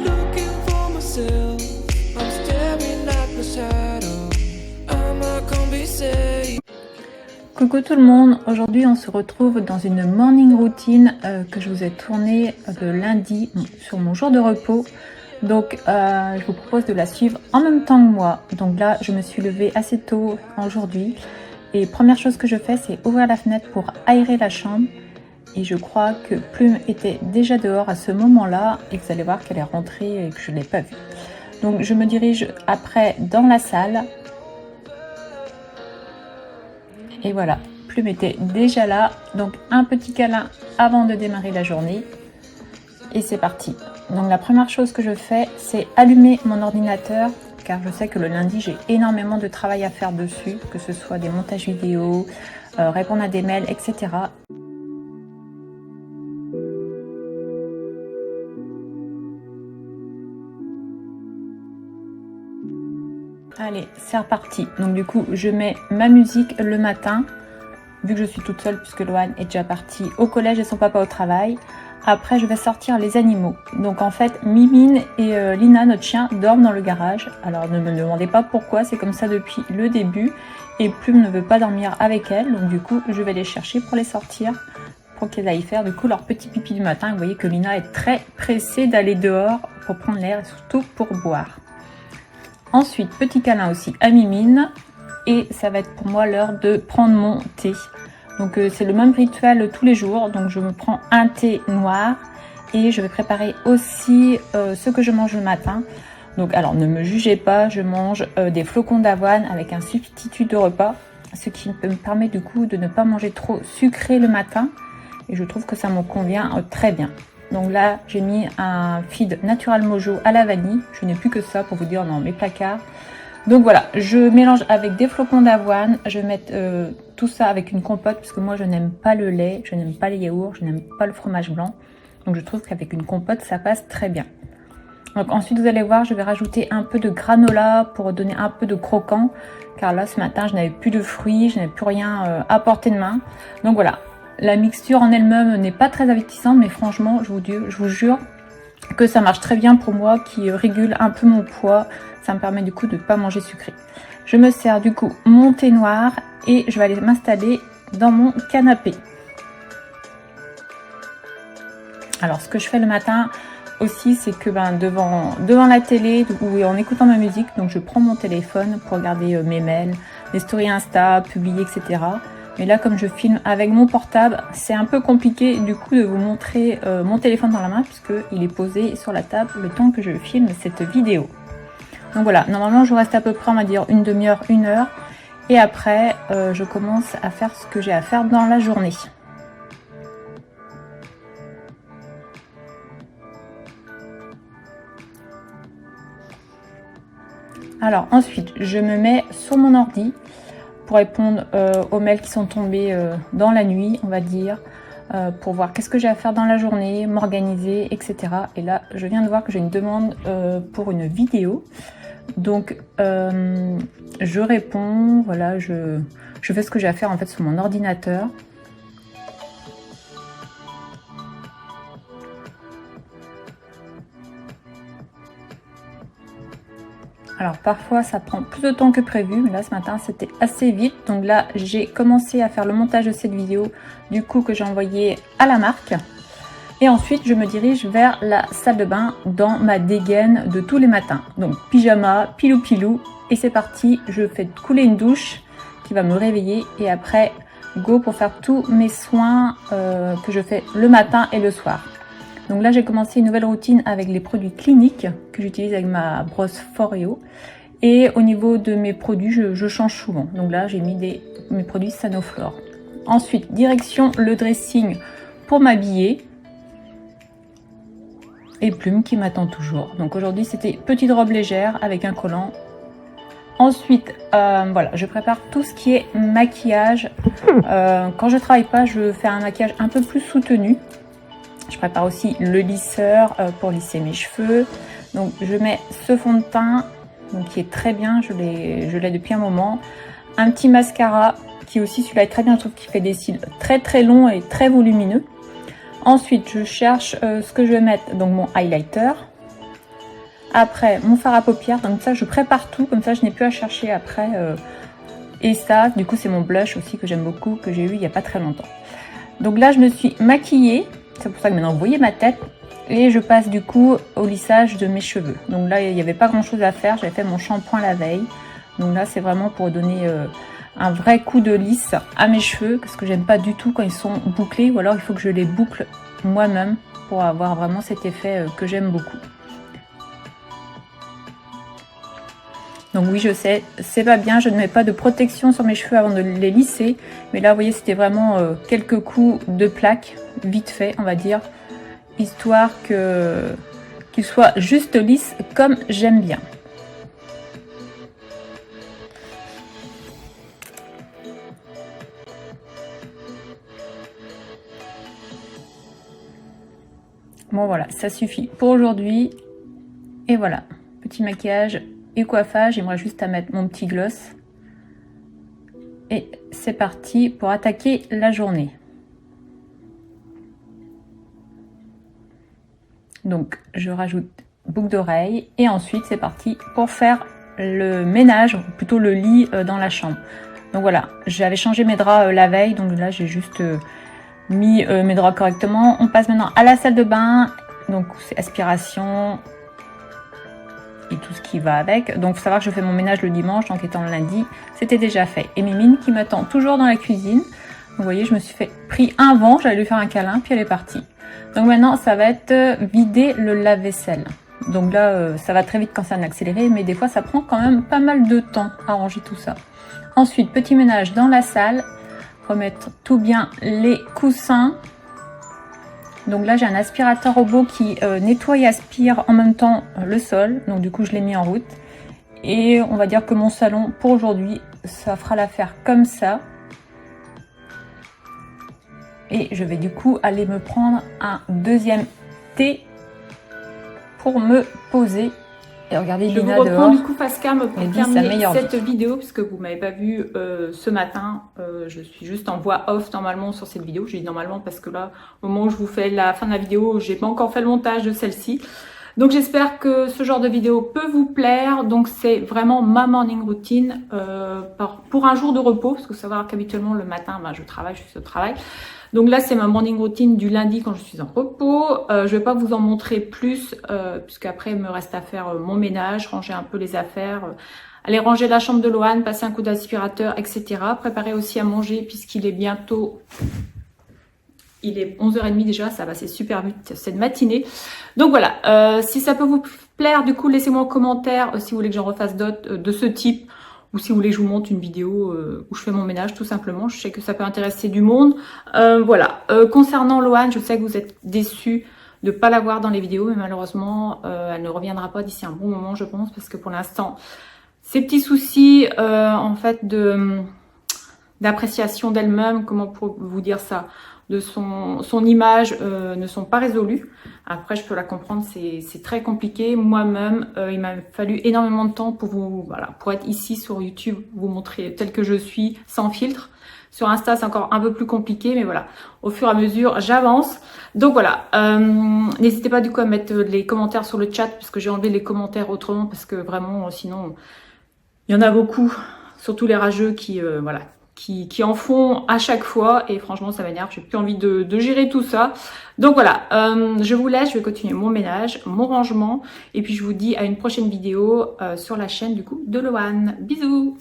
Looking for myself, I'm staring at the shadow. Am I gonna be safe? Coucou tout le monde, aujourd'hui on se retrouve dans une morning routine que je vous ai tournée le lundi sur mon jour de repos. Donc je vous propose de la suivre en même temps que moi. Donc là je me suis levée assez tôt aujourd'hui et première chose que je fais c'est ouvrir la fenêtre pour aérer la chambre. Et je crois que Plume était déjà dehors à ce moment-là et que vous allez voir qu'elle est rentrée et que je ne l'ai pas vue. Donc je me dirige après dans la salle. Et voilà, Plume était déjà là. Donc un petit câlin avant de démarrer la journée. Et c'est parti. Donc la première chose que je fais, c'est allumer mon ordinateur. Car je sais que le lundi, j'ai énormément de travail à faire dessus. Que ce soit des montages vidéo, répondre à des mails, etc. Allez, c'est reparti. Donc du coup, je mets ma musique le matin, vu que je suis toute seule puisque Loane est déjà partie au collège et son papa au travail. Après, je vais sortir les animaux. Donc en fait, Mimine et Lina, notre chien, dorment dans le garage. Alors ne me demandez pas pourquoi, c'est comme ça depuis le début. Et Plume ne veut pas dormir avec elle, donc du coup, je vais les chercher pour les sortir, pour qu'elles aillent faire du coup leur petit pipi du matin. Vous voyez que Lina est très pressée d'aller dehors pour prendre l'air et surtout pour boire. Ensuite, petit câlin aussi à Mimine. Et ça va être pour moi l'heure de prendre mon thé. Donc c'est le même rituel tous les jours. Donc je me prends un thé noir. Et je vais préparer aussi ce que je mange le matin. Donc alors ne me jugez pas, je mange des flocons d'avoine avec un substitut de repas. Ce qui me permet du coup de ne pas manger trop sucré le matin. Et je trouve que ça me convient très bien. Donc là, j'ai mis un feed Natural Mojo à la vanille. Je n'ai plus que ça pour vous dire dans mes placards. Donc voilà, je mélange avec des flocons d'avoine. Je vais mettre tout ça avec une compote parce que moi, je n'aime pas le lait, je n'aime pas les yaourts, je n'aime pas le fromage blanc. Donc je trouve qu'avec une compote, ça passe très bien. Donc ensuite, vous allez voir, je vais rajouter un peu de granola pour donner un peu de croquant. Car là, ce matin, je n'avais plus de fruits, je n'avais plus rien à portée de main. Donc voilà. La mixture en elle-même n'est pas très appétissante, mais franchement, je vous jure que ça marche très bien pour moi, qui régule un peu mon poids. Ça me permet du coup de ne pas manger sucré. Je me sers du coup mon thé noir et je vais aller m'installer dans mon canapé. Alors, ce que je fais le matin aussi, c'est que devant la télé ou en écoutant ma musique, donc je prends mon téléphone pour regarder mes mails, les stories Insta, publier, etc. Mais là, comme je filme avec mon portable, c'est un peu compliqué du coup de vous montrer mon téléphone dans la main puisqu'il est posé sur la table le temps que je filme cette vidéo. Donc voilà, normalement je reste à peu près, on va dire, une demi-heure, 1 heure. Et après, je commence à faire ce que j'ai à faire dans la journée. Alors ensuite, je me mets sur mon ordi pour répondre aux mails qui sont tombés dans la nuit, on va dire, pour voir qu'est-ce que j'ai à faire dans la journée, m'organiser, etc. Et là, je viens de voir que j'ai une demande pour une vidéo. Donc, je réponds, voilà, je fais ce que j'ai à faire en fait sur mon ordinateur. Alors parfois ça prend plus de temps que prévu, mais là ce matin c'était assez vite. Donc là j'ai commencé à faire le montage de cette vidéo, du coup que j'ai envoyé à la marque. Et ensuite je me dirige vers la salle de bain dans ma dégaine de tous les matins. Donc pyjama, pilou pilou, et c'est parti, je fais couler une douche qui va me réveiller. Et après go pour faire tous mes soins que je fais le matin et le soir. Donc là, j'ai commencé une nouvelle routine avec les produits cliniques que j'utilise avec ma brosse Foreo. Et au niveau de mes produits, je change souvent. Donc là, j'ai mis mes produits Sanoflore. Ensuite, direction le dressing pour m'habiller. Et Plume qui m'attend toujours. Donc aujourd'hui, c'était petite robe légère avec un collant. Ensuite, voilà, je prépare tout ce qui est maquillage. Quand je travaille pas, je fais un maquillage un peu plus soutenu. Je prépare aussi le lisseur pour lisser mes cheveux. Donc je mets ce fond de teint donc, qui est très bien, je l'ai depuis un moment. un petit mascara qui aussi celui-là est très bien, je trouve qu'il fait des cils très très longs et très volumineux. Ensuite je cherche ce que je vais mettre, donc mon highlighter. Après mon fard à paupières, donc ça je prépare tout, comme ça je n'ai plus à chercher après. Et ça du coup c'est mon blush aussi que j'aime beaucoup, que j'ai eu il n'y a pas très longtemps. Donc là je me suis maquillée, c'est pour ça que maintenant vous voyez ma tête. Et je passe du coup au lissage de mes cheveux. Donc là il n'y avait pas grand chose à faire, j'avais fait mon shampoing la veille. Donc là c'est vraiment pour donner un vrai coup de lisse à mes cheveux, parce que j'aime pas du tout quand ils sont bouclés, ou alors il faut que je les boucle moi-même pour avoir vraiment cet effet que j'aime beaucoup. Donc oui je sais, c'est pas bien, je ne mets pas de protection sur mes cheveux avant de les lisser. Mais là vous voyez c'était vraiment quelques coups de plaque, vite fait on va dire. Histoire qu'il soit juste lisse comme j'aime bien. Bon voilà, ça suffit pour aujourd'hui. Et voilà, petit maquillage et coiffage. Il me reste juste à mettre mon petit gloss. Et c'est parti pour attaquer la journée. Donc je rajoute boucle d'oreille et ensuite c'est parti pour faire le ménage, ou plutôt le lit dans la chambre. Donc voilà, j'avais changé mes draps la veille, donc là j'ai juste mis mes draps correctement. On passe maintenant à la salle de bain, donc c'est aspiration et tout ce qui va avec. Donc faut savoir que je fais mon ménage le dimanche, donc étant le lundi, c'était déjà fait. Et Mimine qui m'attend toujours dans la cuisine. Vous voyez, je me suis pris un vent, j'allais lui faire un câlin, puis elle est partie. Donc maintenant, ça va être vider le lave-vaisselle. Donc là, ça va très vite quand c'est en accéléré, mais des fois, ça prend quand même pas mal de temps à ranger tout ça. Ensuite, petit ménage dans la salle. Remettre tout bien les coussins. Donc là, j'ai un aspirateur robot qui nettoie et aspire en même temps le sol. Donc du coup, je l'ai mis en route. Et on va dire que mon salon, pour aujourd'hui, ça fera l'affaire comme ça. Et je vais du coup aller me prendre un deuxième thé pour me poser. Et regardez Lina dehors. Je vous reprends du coup face cam pour terminer cette vidéo, puisque vous ne m'avez pas vu ce matin. Je suis juste en voix off normalement sur cette vidéo. Je dis normalement parce que là, au moment où je vous fais la fin de la vidéo, j'ai pas encore fait le montage de celle-ci. Donc j'espère que ce genre de vidéo peut vous plaire. Donc c'est vraiment ma morning routine pour un jour de repos, parce que savoir qu'habituellement le matin, je travaille, je suis au travail. Donc là, c'est ma morning routine du lundi quand je suis en repos. Je vais pas vous en montrer plus, puisqu'après, il me reste à faire mon ménage, ranger un peu les affaires, aller ranger la chambre de Loane, passer un coup d'aspirateur, etc. Préparer aussi à manger, puisqu'il est bientôt... Il est 11h30 déjà, ça va, c'est super vite cette matinée. Donc voilà, si ça peut vous plaire, du coup, laissez-moi en commentaire si vous voulez que j'en refasse d'autres de ce type. Ou si vous voulez que je vous montre une vidéo où je fais mon ménage, tout simplement. Je sais que ça peut intéresser du monde. Voilà. Concernant Loane, je sais que vous êtes déçus de ne pas la voir dans les vidéos. Mais malheureusement, elle ne reviendra pas d'ici un bon moment, je pense. Parce que pour l'instant, ces petits soucis, en fait, d'appréciation d'elle-même, comment pour vous dire ça, de son image ne sont pas résolus. Après, je peux la comprendre, c'est très compliqué. Moi-même, il m'a fallu énormément de temps pour être ici sur YouTube, vous montrer tel que je suis, sans filtre. Sur Insta, c'est encore un peu plus compliqué, mais voilà, au fur et à mesure, j'avance. Donc voilà, n'hésitez pas du coup à mettre les commentaires sur le chat, parce que j'ai enlevé les commentaires autrement, parce que vraiment, sinon, il y en a beaucoup, surtout les rageux qui en font à chaque fois, et franchement ça m'énerve, j'ai plus envie de gérer tout ça. Donc voilà, je vous laisse, je vais continuer mon ménage, mon rangement, et puis je vous dis à une prochaine vidéo sur la chaîne du coup de Loane. Bisous.